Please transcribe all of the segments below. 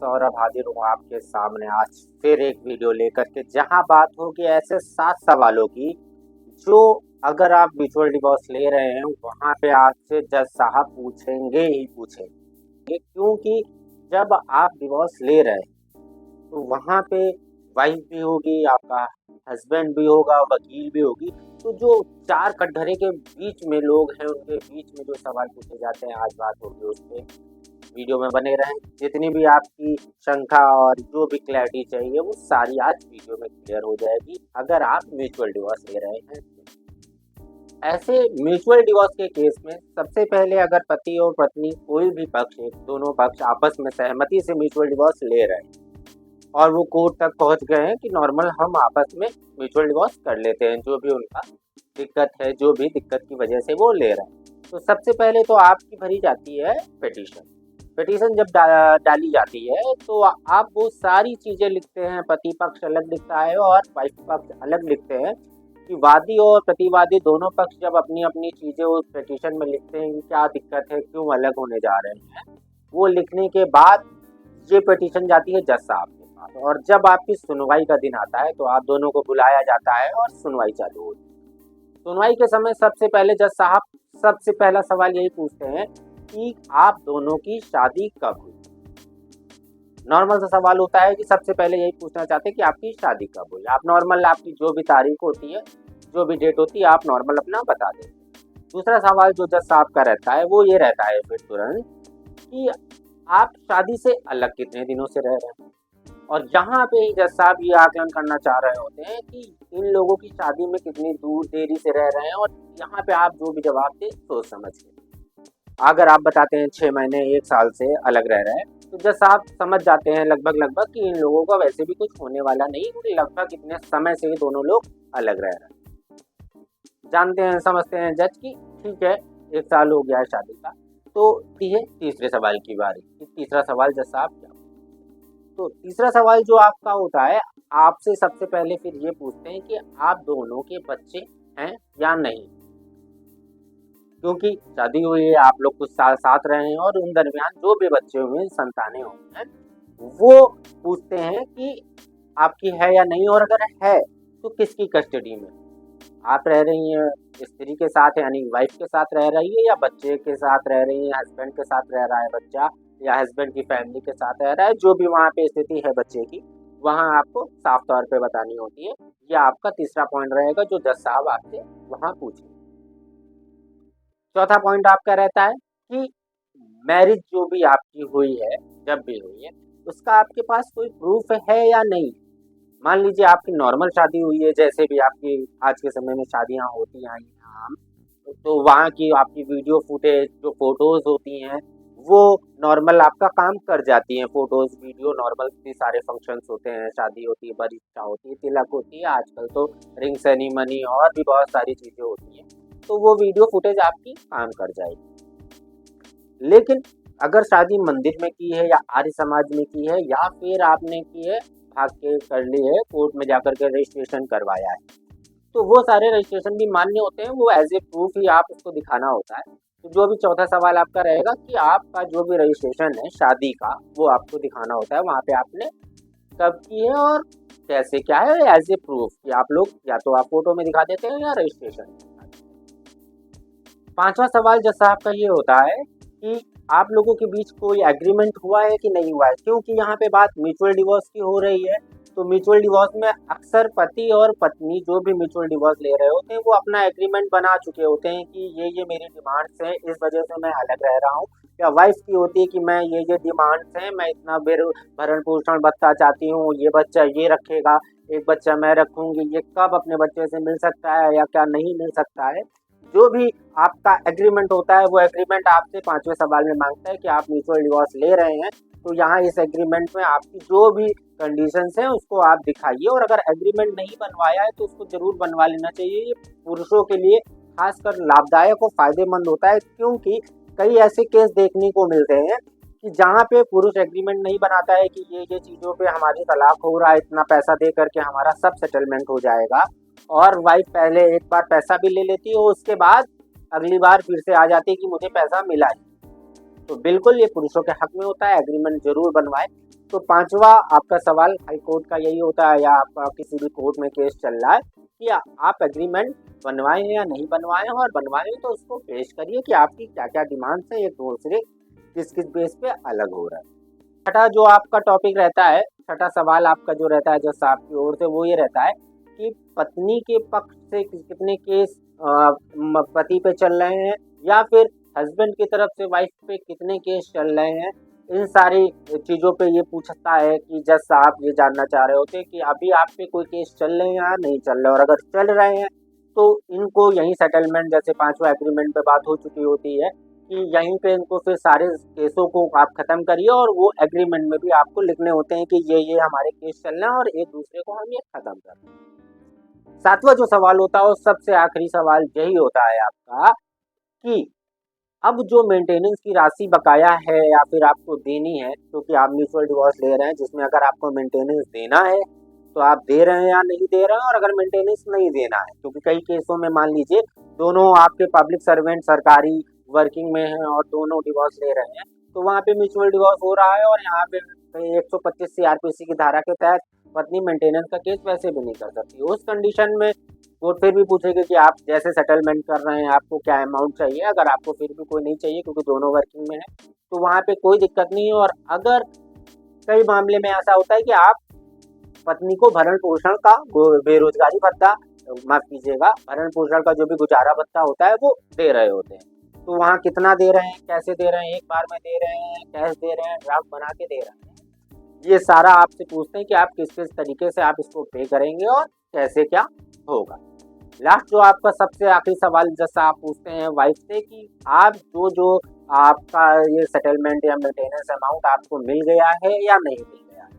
सौरभ हाजिर हूँ आपके सामने आज फिर एक वीडियो लेकर के, जहां बात होगी ऐसे 7 सवालों की जो अगर आप म्यूचुअल डिवोर्स ले रहे हैं वहां पे आपसे जज साहब पूछेंगे ही पूछेंगे। क्योंकि जब आप डिवोर्स ले रहे हैं तो वहां पे वाइफ भी होगी, आपका हस्बैंड भी होगा, वकील भी होगी। तो जो चार कटघरे के बीच में लोग हैं उनके बीच में जो सवाल पूछे जाते हैं, आज बात होगी उस पे। वीडियो में बने रहें, जितनी भी आपकी शंका और जो भी क्लैरिटी चाहिए वो सारी आज वीडियो में क्लियर हो जाएगी अगर आप म्यूचुअल डिवोर्स ले रहे हैं। ऐसे म्यूचुअल डिवोर्स के केस में सबसे पहले अगर पति और पत्नी कोई भी पक्ष दोनों पक्ष आपस में सहमति से म्यूचुअल डिवोर्स ले रहे हैं और वो कोर्ट तक पहुंच गए हैं कि नॉर्मल हम आपस में म्यूचुअल डिवोर्स कर लेते हैं, जो भी उनका दिक्कत है, जो भी दिक्कत की वजह से वो ले रहे हैं, तो सबसे पहले तो आपकी भरी जाती है पिटीशन। पिटीशन जब डाली जाती है तो आप वो सारी चीज़ें लिखते हैं, पति पक्ष अलग लिखता है और वाइफ पक्ष अलग लिखते हैं कि वादी और प्रतिवादी दोनों पक्ष जब अपनी अपनी चीज़ें उस पिटीशन में लिखते हैं कि क्या दिक्कत है, क्यों अलग होने जा रहे हैं। वो लिखने के बाद ये पिटीशन जाती है जज साहब के पास, और जब आपकी सुनवाई का दिन आता है तो आप दोनों को बुलाया जाता है और सुनवाई चालू होती है। सुनवाई के समय सबसे पहले जज साहब सबसे पहला सवाल यही पूछते हैं कि आप दोनों की शादी कब हुई। नॉर्मल सा सवाल होता है कि सबसे पहले यही पूछना चाहते हैं कि आपकी शादी कब हुई। आप नॉर्मल आपकी जो भी तारीख होती है, जो भी डेट होती है, आप नॉर्मल अपना बता दें। दूसरा सवाल जो जज साहब का रहता है वो ये रहता है फिर तुरंत कि आप शादी से अलग कितने दिनों से रह रहे हैं। और यहाँ पे ही जज साहब ये आकलन करना चाह रहे होते हैं कि इन लोगों की शादी में कितनी दूर देरी से रह रहे हैं, और यहाँ पे आप जो भी जवाब दें सोच समझ के। अगर आप बताते हैं 6 महीने 1 साल से अलग रह रहे हैं तो जज साहब समझ जाते हैं लगभग कि इन लोगों का वैसे भी कुछ होने वाला नहीं, क्योंकि लगभग इतने समय से ही दोनों लोग अलग रह रहे हैं। जानते हैं, समझते हैं जज की ठीक है 1 साल हो गया है शादी का। तो ये तीसरे सवाल की बारी कि तीसरा सवाल जज साहब क्या। तो तीसरा सवाल जो आपका होता है, आपसे सबसे पहले फिर ये पूछते हैं कि आप दोनों के बच्चे हैं या नहीं। क्योंकि शादी हुई है, आप लोग कुछ साल साथ रहे हैं और उन दरमियान जो भी बच्चे हुए, संतानें हुई हैं, वो पूछते हैं कि आपकी है या नहीं, और अगर है तो किसकी कस्टडी में। आप रह रही हैं स्त्री के साथ यानी वाइफ के साथ रह रही है, या बच्चे के साथ रह रही है, हस्बैंड के साथ रह रहा है बच्चा, या हस्बैंड की फैमिली के साथ रह रहा है, जो भी वहाँ पे स्थिति है बच्चे की, वहाँ आपको साफ तौर पे बतानी होती है। यह आपका तीसरा पॉइंट रहेगा जो जज साहब आपसे वहाँ पूछेंगे। चौथा पॉइंट आपका रहता है कि मैरिज जो भी आपकी हुई है, जब भी हुई है, उसका आपके पास कोई प्रूफ है या नहीं। मान लीजिए आपकी नॉर्मल शादी हुई है, जैसे भी आपकी आज के समय में शादियां होती आई हैं आम, तो वहाँ की आपकी वीडियो फुटेज जो फोटोज होती हैं वो नॉर्मल आपका काम कर जाती हैं। फोटोज वीडियो नॉर्मल इतने सारे फंक्शंस होते हैं, शादी होती है, बरिष्ठा होती है, तिलक होती है, आजकल तो रिंग सेरेमनी और भी बहुत सारी चीज़ें होती हैं, तो वो वीडियो फुटेज आपकी काम कर जाएगी। लेकिन अगर शादी मंदिर में की है या आर्य समाज में की है, या फिर आपने की है भाग के कर ली है, कोर्ट में जाकर के रजिस्ट्रेशन करवाया है, तो वो सारे रजिस्ट्रेशन भी मान्य होते हैं, वो एज ए प्रूफ ही आप उसको दिखाना होता है। तो जो भी चौथा सवाल आपका रहेगा कि आपका जो भी रजिस्ट्रेशन है शादी का, वो आपको दिखाना होता है वहाँ पे आपने कब की है और कैसे क्या है, एज ए प्रूफ कि आप लोग या तो आप फोटो में दिखा देते हैं या रजिस्ट्रेशन में दिखा देते हैं। पांचवा सवाल जैसा आपका ये होता है कि आप लोगों के बीच कोई एग्रीमेंट हुआ है कि नहीं हुआ है। क्योंकि यहाँ पे बात म्यूचुअल डिवोर्स की हो रही है, तो म्यूचुअल डिवोर्स में अक्सर पति और पत्नी जो भी म्यूचुअल डिवोर्स ले रहे होते हैं वो अपना एग्रीमेंट बना चुके होते हैं कि ये मेरी डिमांड्स हैं, इस वजह से मैं अलग रह रहा हूँ। या वाइफ की होती है कि मैं ये डिमांड्स हैं, मैं इतना भरण पोषण भत्ता चाहती हूँ, ये बच्चा ये रखेगा, एक बच्चा मैं रखूँगी, ये कब अपने बच्चे से मिल सकता है या क्या नहीं मिल सकता है। जो भी आपका एग्रीमेंट होता है वो एग्रीमेंट आपसे पांचवें सवाल में मांगता है कि आप म्यूचुअल डिवोर्स ले रहे हैं, तो यहाँ इस एग्रीमेंट में आपकी जो भी कंडीशंस हैं उसको आप दिखाइए। और अगर एग्रीमेंट नहीं बनवाया है तो उसको जरूर बनवा लेना चाहिए। ये पुरुषों के लिए खासकर लाभदायक और फायदेमंद होता है, क्योंकि कई ऐसे केस देखने को मिलते हैं कि जहाँ पे पुरुष एग्रीमेंट नहीं बनाता है कि ये चीज़ों पे हमारी तलाक हो रहा है, इतना पैसा दे करके हमारा सब सेटलमेंट हो जाएगा, और वाइफ पहले एक बार पैसा भी ले लेती है और उसके बाद अगली बार फिर से आ जाती है कि मुझे पैसा मिला है। तो बिल्कुल ये पुरुषों के हक में होता है, एग्रीमेंट जरूर बनवाए। तो पांचवा आपका सवाल हाई कोर्ट का यही होता है, या आपका किसी भी कोर्ट में केस चल रहा है कि आप एग्रीमेंट बनवाए हैं या नहीं बनवाए हैं, और बनवाए तो उसको पेश करिए कि आपकी क्या क्या डिमांड्स है, एक दूसरे किस किस बेस पे अलग हो रहा है। छठा जो आपका टॉपिक रहता है, छठा सवाल आपका जो रहता है जज साहब की ओर से, वो ये रहता है कि पत्नी के पक्ष से कितने केस पति पे चल रहे हैं, या फिर हस्बैंड की तरफ से वाइफ पे कितने केस चल रहे हैं। इन सारी चीज़ों पे ये पूछता है कि जज साहब ये जानना चाह रहे होते हैं कि अभी आप पे कोई केस चल रहे हैं या नहीं चल रहे, और अगर चल रहे हैं तो इनको यहीं सेटलमेंट, जैसे पांचवा एग्रीमेंट पे बात हो चुकी होती है कि यहीं पे इनको फिर सारे केसों को आप खत्म करिए, और वो एग्रीमेंट में भी आपको लिखने होते हैं कि ये हमारे केस चल रहे हैं और एक दूसरे को हम ये खत्म कर रहे हैं। सातवां जो सवाल होता है, वो सबसे आखिरी सवाल यही होता है आपका कि अब जो मेंटेनेंस की राशि बकाया है या फिर आपको देनी है, क्योंकि आप म्यूचुअल डिवोर्स ले रहे हैं जिसमें अगर आपको मेंटेनेंस देना है तो आप दे रहे हैं या नहीं दे रहे हैं, और अगर मेंटेनेंस नहीं देना है, क्योंकि कई केसों में मान लीजिए दोनों आपके पब्लिक सर्वेंट सरकारी वर्किंग में हैं और दोनों डिवोर्स ले रहे हैं, तो वहाँ पे म्यूचुअल डिवोर्स हो रहा है, और यहाँ पे 125 CRPC की धारा के तहत पत्नी मेंटेनेंस का केस वैसे भी नहीं कर सकती। उस कंडीशन में कोर्ट फिर भी पूछेगी कि आप जैसे सेटलमेंट कर रहे हैं आपको क्या अमाउंट चाहिए। अगर आपको फिर भी कोई नहीं चाहिए क्योंकि दोनों वर्किंग में है, तो वहाँ पे कोई दिक्कत नहीं है। और अगर कई मामले में ऐसा होता है कि आप पत्नी को भरण पोषण का बेरोजगारी भत्ता, माफ कीजिएगा, भरण पोषण का जो भी गुजारा भत्ता होता है वो दे रहे होते हैं, तो वहाँ कितना दे रहे हैं, कैसे दे रहे हैं, एक बार में दे रहे हैं, कैश दे रहे हैं, ड्राफ्ट बना के दे रहे हैं, ये सारा आपसे पूछते हैं कि आप किस किस तरीके से आप इसको पे करेंगे और कैसे क्या होगा। लास्ट जो आपका सबसे आखिरी सवाल जैसा आप पूछते हैं वाइफ से कि आप जो आपका ये सेटलमेंट या मेंटेनेंस अमाउंट आपको मिल गया है या नहीं मिल गया है,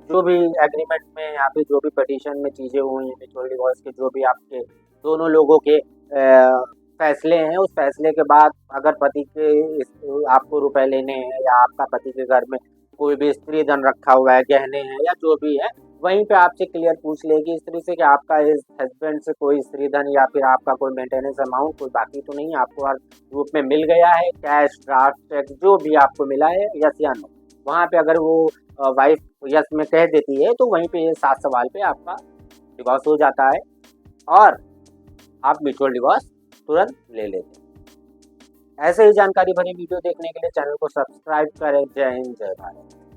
जो भी एग्रीमेंट में या फिर जो भी पिटीशन में चीज़ें हुई हैं, म्यूचुअल डिवोर्स के जो भी आपके दोनों लोगों के फैसले हैं, उस फैसले के बाद अगर पति के आपको रुपए लेने हैं, या आपका पति के घर में कोई भी स्त्री धन रखा हुआ है, गहने हैं या जो भी है, वहीं पे आपसे क्लियर पूछ लेगी स्त्री से कि आपका इस हस्बैंड से कोई स्त्री धन या फिर आपका कोई मेंटेनेंस अमाउंट कोई बाकी तो नहीं, आपको हर रूप में मिल गया है, कैश ड्राफ्ट चेक जो भी आपको मिला है, यस या नो। वहाँ पे अगर वो वाइफ यस में कह देती है तो वहीं पे ये 7 सवाल पे आपका डिवोर्स हो जाता है और आप म्यूचुअल डिवोर्स तुरंत ले लेते हैं। ऐसे ही जानकारी भरी वीडियो देखने के लिए चैनल को सब्सक्राइब करें। जय हिंद, जय भारत।